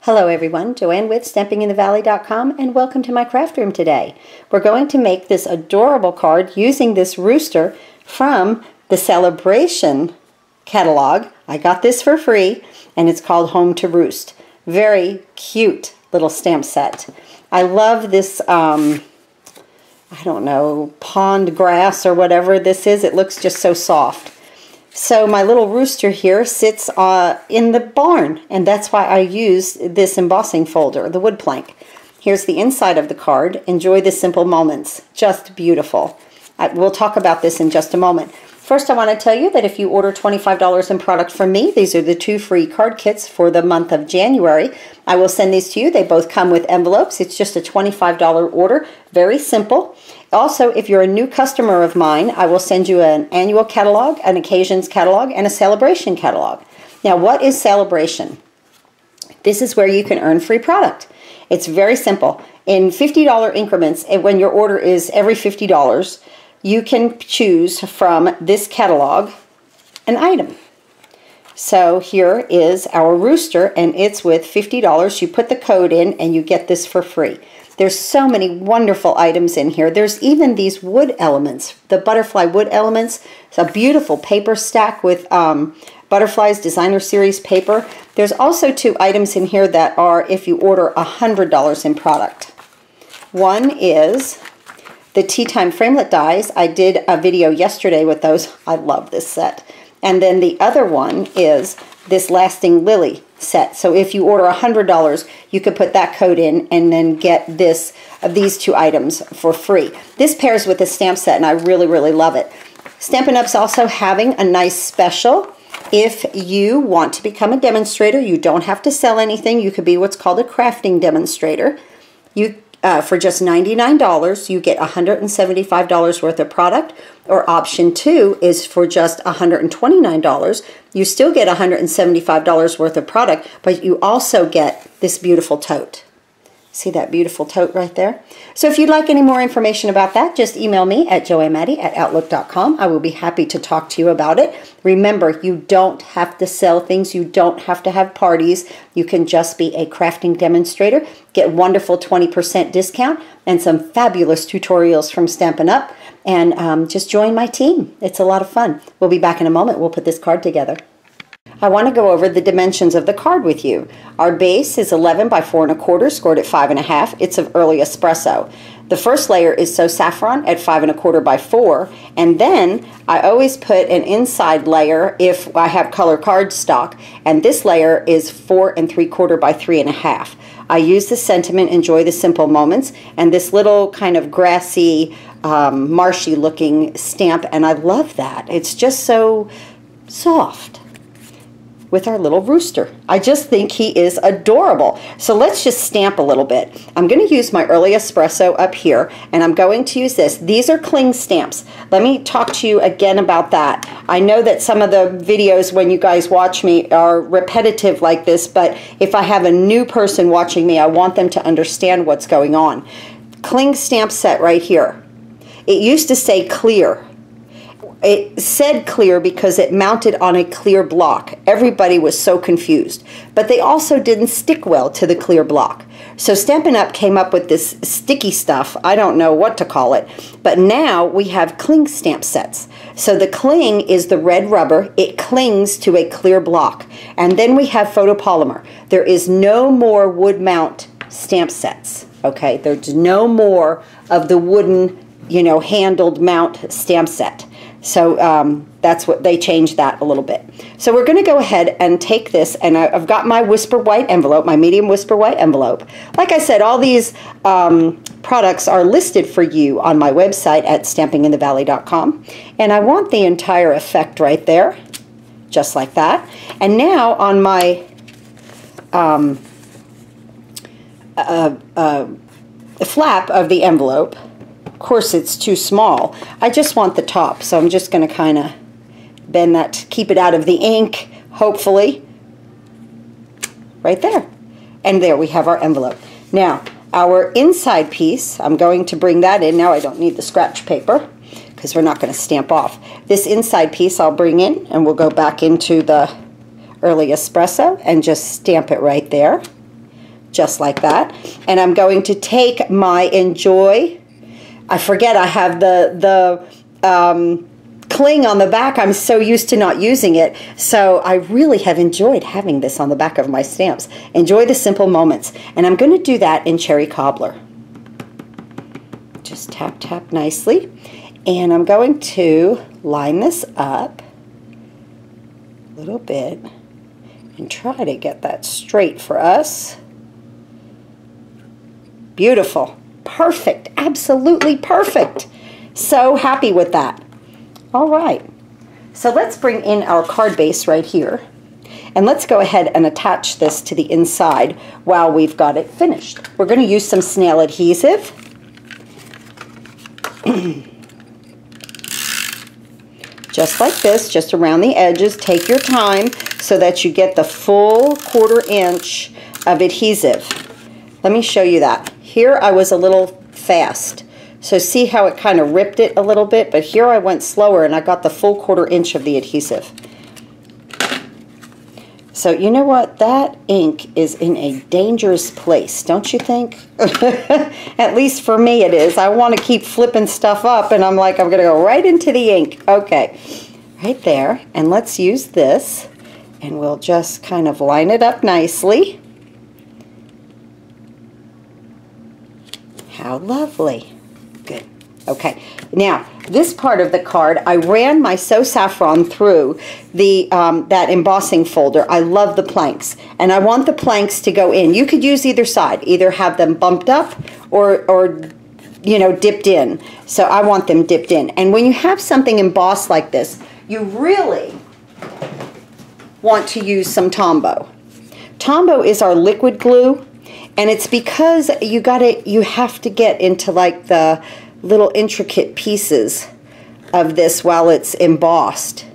Hello everyone, Joanne with StampingInTheValley.com, and welcome to my craft room today. We're going to make this adorable card using this rooster from the Sale-A-Bration catalog. I got this for free and it's called Home to Roost. Very cute little stamp set. I love this, I don't know, pond grass or whatever this is. It looks just so soft. So my little rooster here sits in the barn, and that's why I use this embossing folder, the wood plank. Here's the inside of the card. Enjoy the simple moments. Just beautiful. We'll talk about this in just a moment. First, I want to tell you that if you order $25 in product from me, these are the 2 free card kits for the month of January. I will send these to you. They both come with envelopes. It's just a $25 order. Very simple. Also, if you're a new customer of mine, I will send you an annual catalog, an occasions catalog, and a Sale-A-Bration catalog. Now, what is Sale-A-Bration? This is where you can earn free product. It's very simple. In $50 increments, and when your order is every $50, you can choose from this catalog an item. So here is our rooster, and it's with $50. You put the code in and you get this for free. There's so many wonderful items in here. There's even these wood elements, the butterfly wood elements. It's a beautiful paper stack with Butterflies Designer Series paper. There's also 2 items in here that are if you order $100 in product. One is the Tea Time Framelit dies. I did a video yesterday with those. I love this set. And then the other one is this Lasting Lily set. So if you order $100, you could put that code in and then get these 2 items for free. This pairs with the stamp set, and I really, really love it. Stampin' Up's also having a nice special. If you want to become a demonstrator, you don't have to sell anything. You could be what's called a crafting demonstrator. For just $99, you get $175 worth of product, or option 2 is for just $129. You still get $175 worth of product, but you also get this beautiful tote. See that beautiful tote right there? So if you'd like any more information about that, just email me at joannemaddie@outlook.com. I will be happy to talk to you about it. Remember, you don't have to sell things. You don't have to have parties. You can just be a crafting demonstrator, get wonderful 20% discount, and some fabulous tutorials from Stampin' Up, and just join my team. It's a lot of fun. We'll be back in a moment. We'll put this card together. I want to go over the dimensions of the card with you. Our base is 11 by 4 1/4, scored at 5 1/2. It's of early espresso. The first layer is So Saffron at 5 1/4 by 4, and then I always put an inside layer if I have color cardstock, and this layer is 4 3/4 by 3 1/2. I use the sentiment, enjoy the simple moments, and this little kind of grassy, marshy looking stamp, and I love that. It's just so soft with our little rooster. I just think he is adorable. So let's just stamp a little bit. I'm going to use my early espresso up here, and I'm going to use this. These are cling stamps. Let me talk to you again about that. I know that some of the videos when you guys watch me are repetitive like this, but if I have a new person watching me, I want them to understand what's going on. Cling stamp set right here. It used to say clear. It said clear because it mounted on a clear block. Everybody was so confused. But they also didn't stick well to the clear block. So Stampin' Up came up with this sticky stuff. I don't know what to call it. But now we have cling stamp sets. So the cling is the red rubber. It clings to a clear block. And then we have photopolymer. There is no more wood mount stamp sets. Okay, there's no more of the wooden, handled mount stamp set. So that's what they changed that a little bit. So we're going to go ahead and take this, and I've got my Whisper White envelope, my medium Whisper White envelope. Like I said, all these products are listed for you on my website at stampinginthe.valley.com, and I want the entire effect right there, just like that. And now on my flap of the envelope, of course it's too small. I just want the top, so I'm just going to kind of bend that to keep it out of the ink, hopefully. Right there. And there we have our envelope. Now, our inside piece, I'm going to bring that in. Now I don't need the scratch paper because we're not going to stamp off. This inside piece I'll bring in, and we'll go back into the early espresso and just stamp it right there. just like that. And I'm going to take my Enjoy. I forget I have the cling on the back. I'm so used to not using it. So I really have enjoyed having this on the back of my stamps. Enjoy the simple moments. And I'm going to do that in Cherry Cobbler. Just tap, tap nicely. And I'm going to line this up a little bit and try to get that straight for us. Beautiful. Perfect. Absolutely perfect. So happy with that. All right. So let's bring in our card base right here. And let's go ahead and attach this to the inside while we've got it finished. We're going to use some snail adhesive. Just like this, just around the edges. Take your time so that you get the full 1/4 inch of adhesive. Let me show you that. Here I was a little fast. So see how it kind of ripped it a little bit, but here I went slower and I got the full 1/4 inch of the adhesive. So you know what? That ink is in a dangerous place, don't you think? At least for me it is. I want to keep flipping stuff up and I'm like, I'm going to go right into the ink. Okay, right there. And let's use this and we'll just kind of line it up nicely. How lovely. Good. Okay, now this part of the card, I ran my So Saffron through the that embossing folder. I love the planks, and I want the planks to go in. You could use either side, either have them bumped up or you know, dipped in. So I want them dipped in. And when you have something embossed like this, you really want to use some Tombow. Tombow is our liquid glue, and it's because you have to get into like the little intricate pieces of this while it's embossed.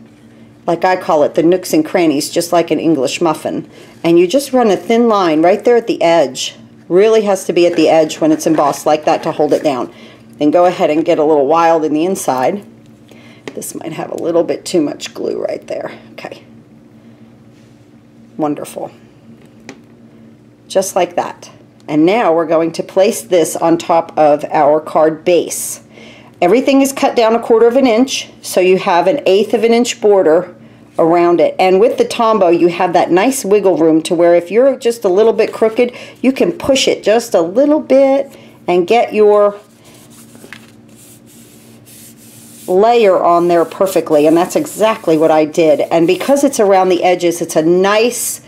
Like I call it, the nooks and crannies, just like an English muffin. And you just run a thin line right there at the edge. Really has to be at the edge when it's embossed like that to hold it down. Then go ahead and get a little wild in the inside. This might have a little bit too much glue right there. Okay. Wonderful. Just like that. And now we're going to place this on top of our card base. Everything is cut down 1/4 inch, so you have an 1/8 inch border around it. And with the Tombow, you have that nice wiggle room to where if you're just a little bit crooked, you can push it just a little bit and get your layer on there perfectly. And that's exactly what I did. And because it's around the edges, it's a nice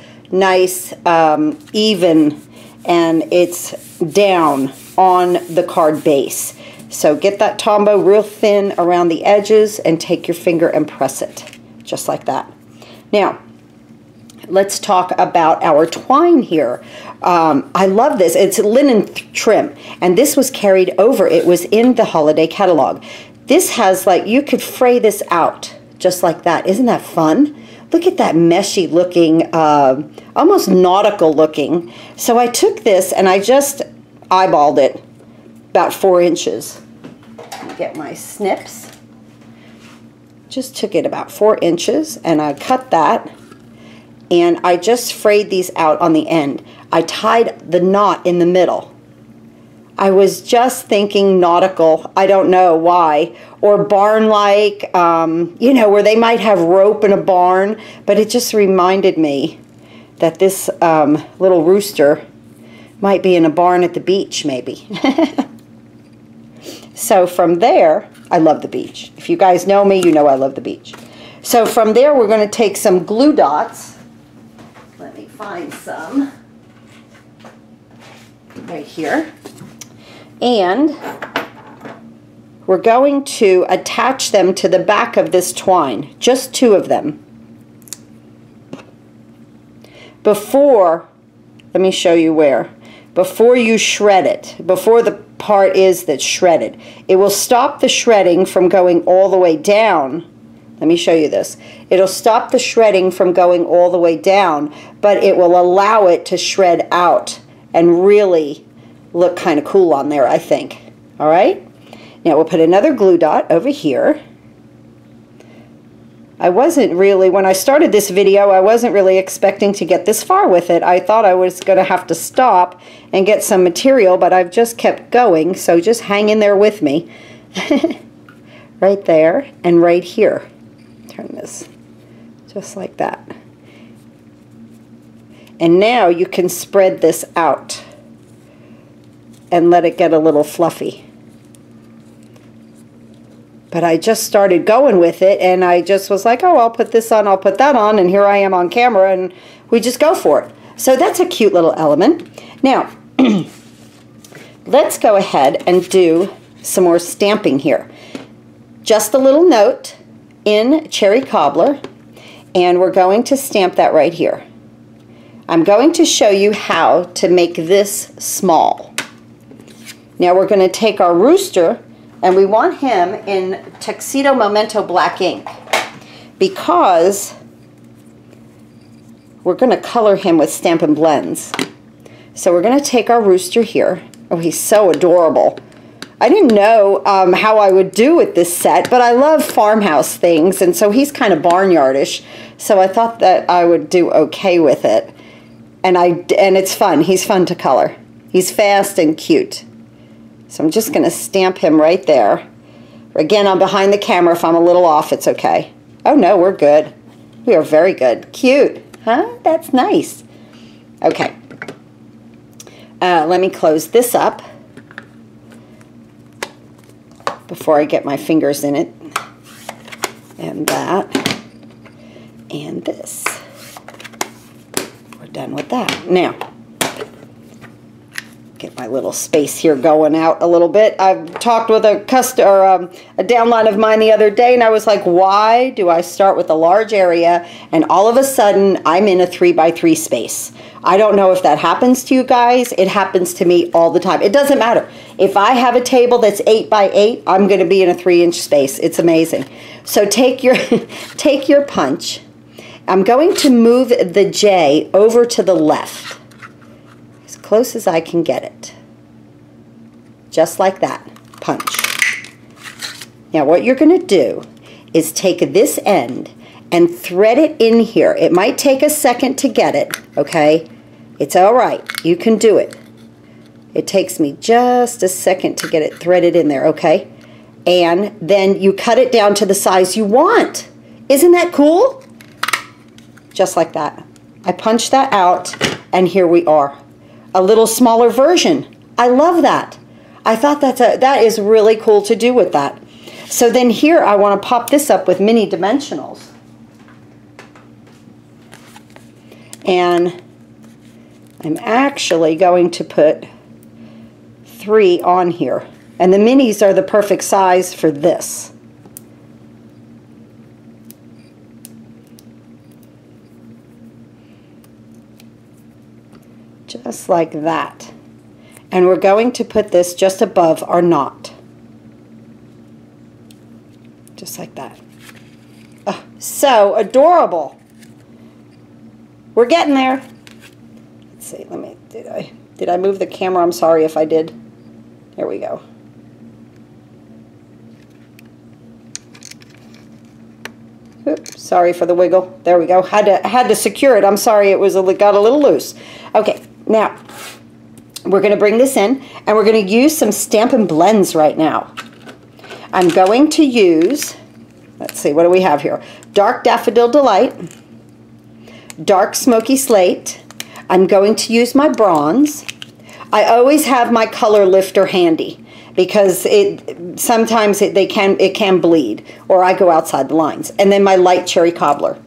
even, and it's down on the card base. So get that Tombow real thin around the edges and take your finger and press it, just like that. Now, let's talk about our twine here. I love this. It's linen trim, and this was carried over. It was in the holiday catalog. This has, like, you could fray this out just like that. Isn't that fun? Look at that meshy looking, almost nautical looking. So I took this and I just eyeballed it about 4 inches. Get my snips. Just took it about 4 inches and I cut that and I just frayed these out on the end. I tied the knot in the middle. I was just thinking nautical, I don't know why, or barn-like, you know, where they might have rope in a barn, but it just reminded me that this little rooster might be in a barn at the beach, maybe. So from there, I love the beach. If you guys know me, you know I love the beach. So from there, we're going to take some glue dots. Let me find some right here. And we're going to attach them to the back of this twine, just 2 of them. Before, let me show you where, before you shred it, before the part is that's shredded, it will stop the shredding from going all the way down. Let me show you this. It'll stop the shredding from going all the way down, but it will allow it to shred out and really look kind of cool on there, I think. All right? Now we'll put another glue dot over here. I wasn't really, when I started this video, I wasn't really expecting to get this far with it. I thought I was going to have to stop and get some material, but I've just kept going, so just hang in there with me. Right there and right here. Turn this just like that. And now you can spread this out and let it get a little fluffy. But I just started going with it, and I just was like, oh, I'll put this on, I'll put that on, and here I am on camera, and we just go for it. So that's a cute little element. Now, let's go ahead and do some more stamping here. Just a little note in Cherry Cobbler, and we're going to stamp that right here. I'm going to show you how to make this small. Now we're going to take our rooster, and we want him in Tuxedo Memento black ink because we're going to color him with Stampin' Blends. So we're going to take our rooster here. Oh, he's so adorable. I didn't know how I would do with this set, but I love farmhouse things, and so he's kind of barnyardish, so I thought that I would do okay with it. And it's fun. He's fun to color. He's fast and cute. So I'm just going to stamp him right there. Again, I'm behind the camera. If I'm a little off, it's okay. Oh no, we're good. We are very good. Cute. Huh? That's nice. Okay. Let me close this up before I get my fingers in it. And that. And this. We're done with that. Now, get my little space here going out a little bit. I've talked with a downline of mine the other day, and I was like, why do I start with a large area and all of a sudden I'm in a 3x3 space? I don't know if that happens to you guys. It happens to me all the time. It doesn't matter. If I have a table that's 8x8, I'm going to be in a 3-inch space. It's amazing. So take your take your punch. I'm going to move the J over to the left, as close as I can get it. Just like that. Punch. Now what you're going to do is take this end and thread it in here. It might take a second to get it, okay? It's all right. You can do it. It takes me just a second to get it threaded in there, okay? And then you cut it down to the size you want. Isn't that cool? Just like that. I punch that out, and here we are. A little smaller version. I love that. I thought that is really cool to do with that. So then here I want to pop this up with mini dimensionals. And I'm actually going to put 3 on here. And the minis are the perfect size for this. Just like that. And we're going to put this just above our knot. Just like that. Oh, so adorable. We're getting there. Let's see, did I move the camera? I'm sorry if I did. There we go. Oops, sorry for the wiggle. There we go. Had to secure it. I'm sorry, it got a little loose. Okay, now we're going to bring this in, and we're going to use some Stampin' Blends right now. I'm going to use, let's see, what do we have here? Dark Daffodil Delight, Dark Smoky Slate. I'm going to use my bronze. I always have my color lifter handy because sometimes it can bleed, or I go outside the lines. And then my light Cherry Cobbler.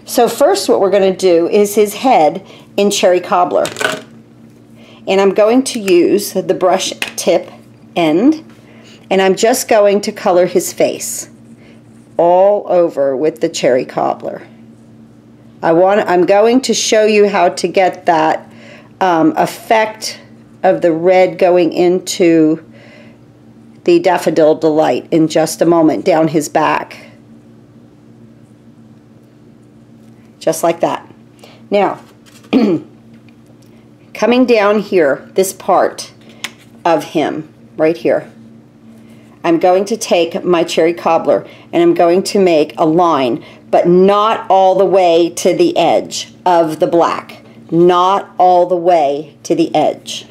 So first what we're going to do is his head in Cherry Cobbler. And I'm going to use the brush tip end, and I'm just going to color his face all over with the Cherry Cobbler. I'm going to show you how to get that effect of the red going into the Daffodil Delight in just a moment down his back. Just like that. Now, coming down here, this part of him, right here, I'm going to take my cherry cobbler and I'm going to make a line, but not all the way to the edge of the black. Not all the way to the edge.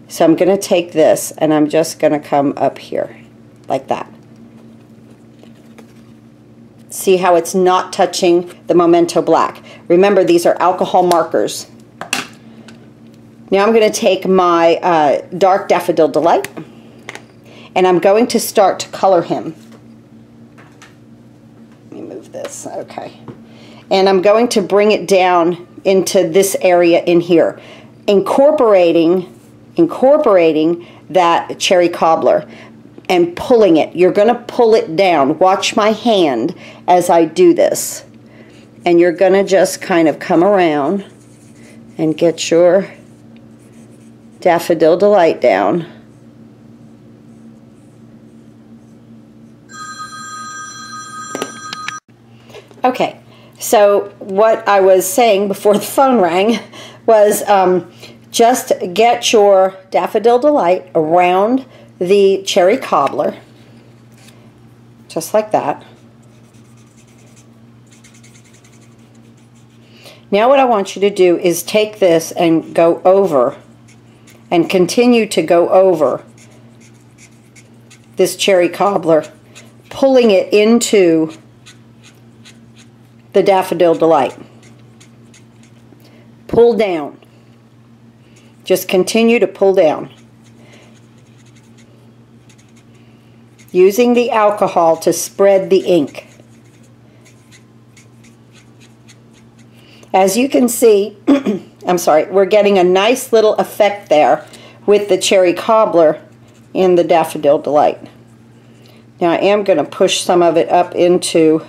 So I'm going to take this and I'm just going to come up here like that. See how it's not touching the Memento black. Remember, these are alcohol markers. Now I'm going to take my dark Daffodil Delight and I'm going to start to color him. Let me move this, okay. And I'm going to bring it down into this area in here, incorporating that cherry cobbler and pulling it. You're going to pull it down. Watch my hand as I do this. And you're going to just kind of come around and get your Daffodil Delight down. Okay, so what I was saying before the phone rang was just get your Daffodil Delight around the cherry cobbler, just like that. Now what I want you to do is take this and go over and continue to go over this cherry cobbler, pulling it into the Daffodil Delight. Pull down. Just continue to pull down. Using the alcohol to spread the ink. As you can see, I'm sorry, we're getting a nice little effect there with the cherry cobbler in the Daffodil Delight. Now I am going to push some of it up into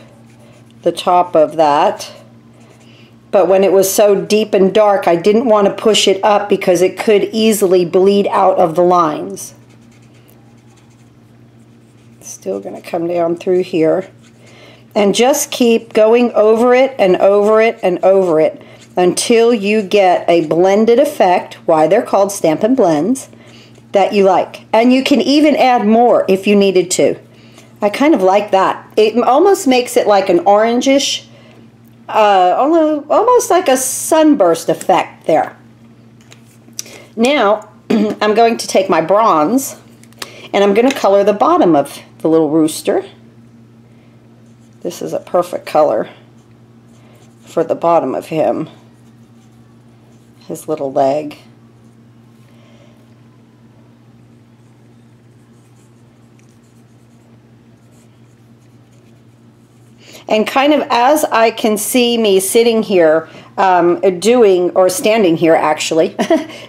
the top of that, but when it was so deep and dark I didn't want to push it up because it could easily bleed out of the lines. Still going to come down through here and just keep going over it and over it and over it until you get a blended effect, why they're called Stampin' Blends, that you like. And you can even add more if you needed to. I kind of like that. It almost makes it like an orangish, almost like a sunburst effect there. Now, I'm going to take my bronze and I'm going to color the bottom of the little rooster. This is a perfect color for the bottom of him, his little leg. And kind of as I can see me sitting here doing, or standing here actually,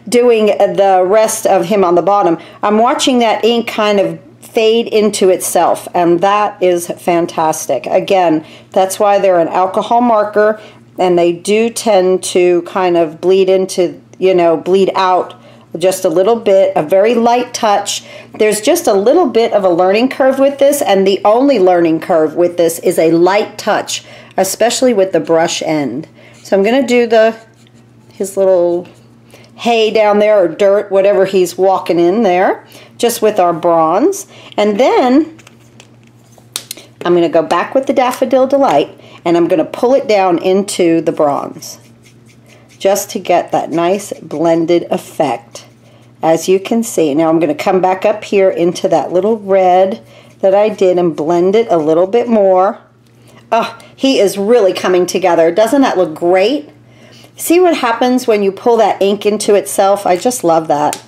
doing the rest of him on the bottom, I'm watching that ink kind of fade into itself, and that is fantastic. Again, that's why they're an alcohol marker, and they do tend to kind of bleed into, you know, bleed out just a little bit, a very light touch. There's just a little bit of a learning curve with this, and the only learning curve with this is a light touch, especially with the brush end. So I'm going to do his little hay down there, or dirt, whatever he's walking in there, just with our bronze. And then I'm going to go back with the Daffodil Delight, and I'm going to pull it down into the bronze, just to get that nice blended effect, as you can see. Now I'm going to come back up here into that little red that I did and blend it a little bit more. Oh, he is really coming together. Doesn't that look great? See what happens when you pull that ink into itself? I just love that.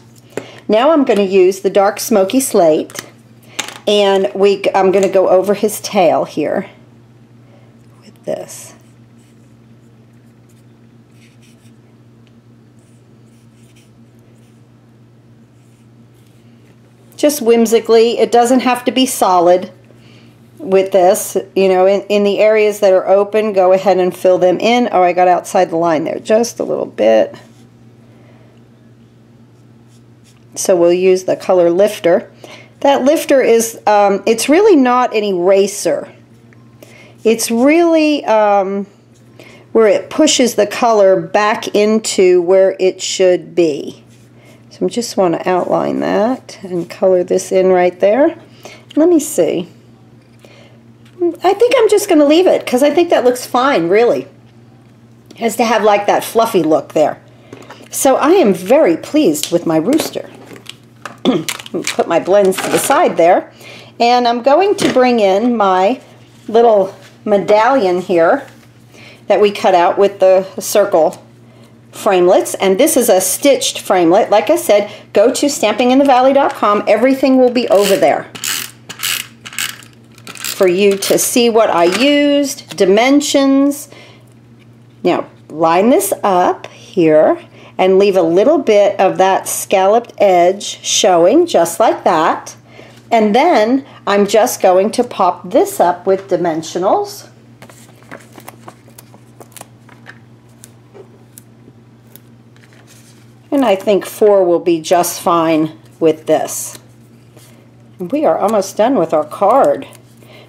Now I'm going to use the dark Smoky Slate, and I'm going to go over his tail here with this. Just whimsically. It doesn't have to be solid with this. You know, in the areas that are open, go ahead and fill them in. Oh, I got outside the line there just a little bit. So we'll use the color lifter. That lifter is, it's really not an eraser. It's really where it pushes the color back into where it should be. So I just want to outline that and color this in right there. Let me see. I think I'm just going to leave it because I think that looks fine, really. It has to have like that fluffy look there. So I am very pleased with my rooster. Put my blends to the side there. And I'm going to bring in my little medallion here that we cut out with the circle framelits. And this is a stitched framelit. Like I said, go to stampinginthevalley.com. Everything will be over there for you to see what I used, dimensions. Now, line this up here and leave a little bit of that scalloped edge showing, just like that. And then I'm just going to pop this up with dimensionals. And I think 4 will be just fine with this. We are almost done with our card.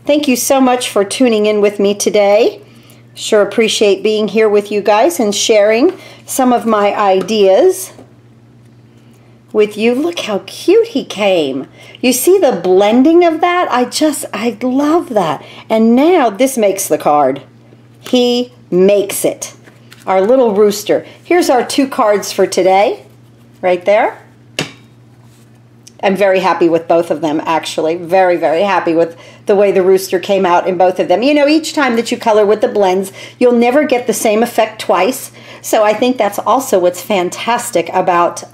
Thank you so much for tuning in with me today. Sure appreciate being here with you guys and sharing some of my ideas with you. Look how cute he came. You see the blending of that? I love that. And now this makes the card. He makes it. Our little rooster. Here's our 2 cards for today, right there. I'm very happy with both of them, actually. Very, very happy with the way the rooster came out in both of them. You know, each time that you color with the blends, you'll never get the same effect twice. So I think that's also what's fantastic about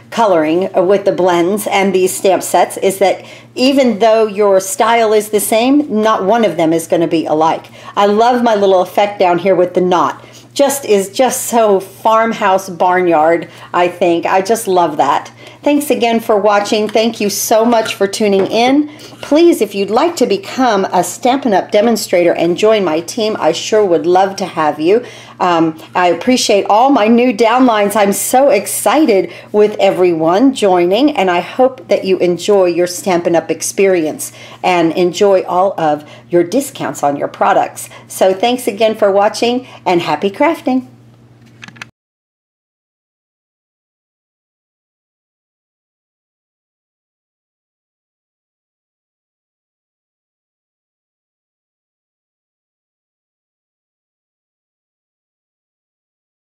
coloring with the blends and these stamp sets, is that even though your style is the same, not one of them is going to be alike. I love my little effect down here with the knot. Is just so farmhouse barnyard, I think. I just love that. Thanks again for watching. Thank you so much for tuning in. Please, if you'd like to become a Stampin' Up! Demonstrator and join my team, I sure would love to have you. I appreciate all my new downlines. I'm so excited with everyone joining, and I hope that you enjoy your Stampin' Up! Experience and enjoy all of your discounts on your products. So thanks again for watching, and happy crafting.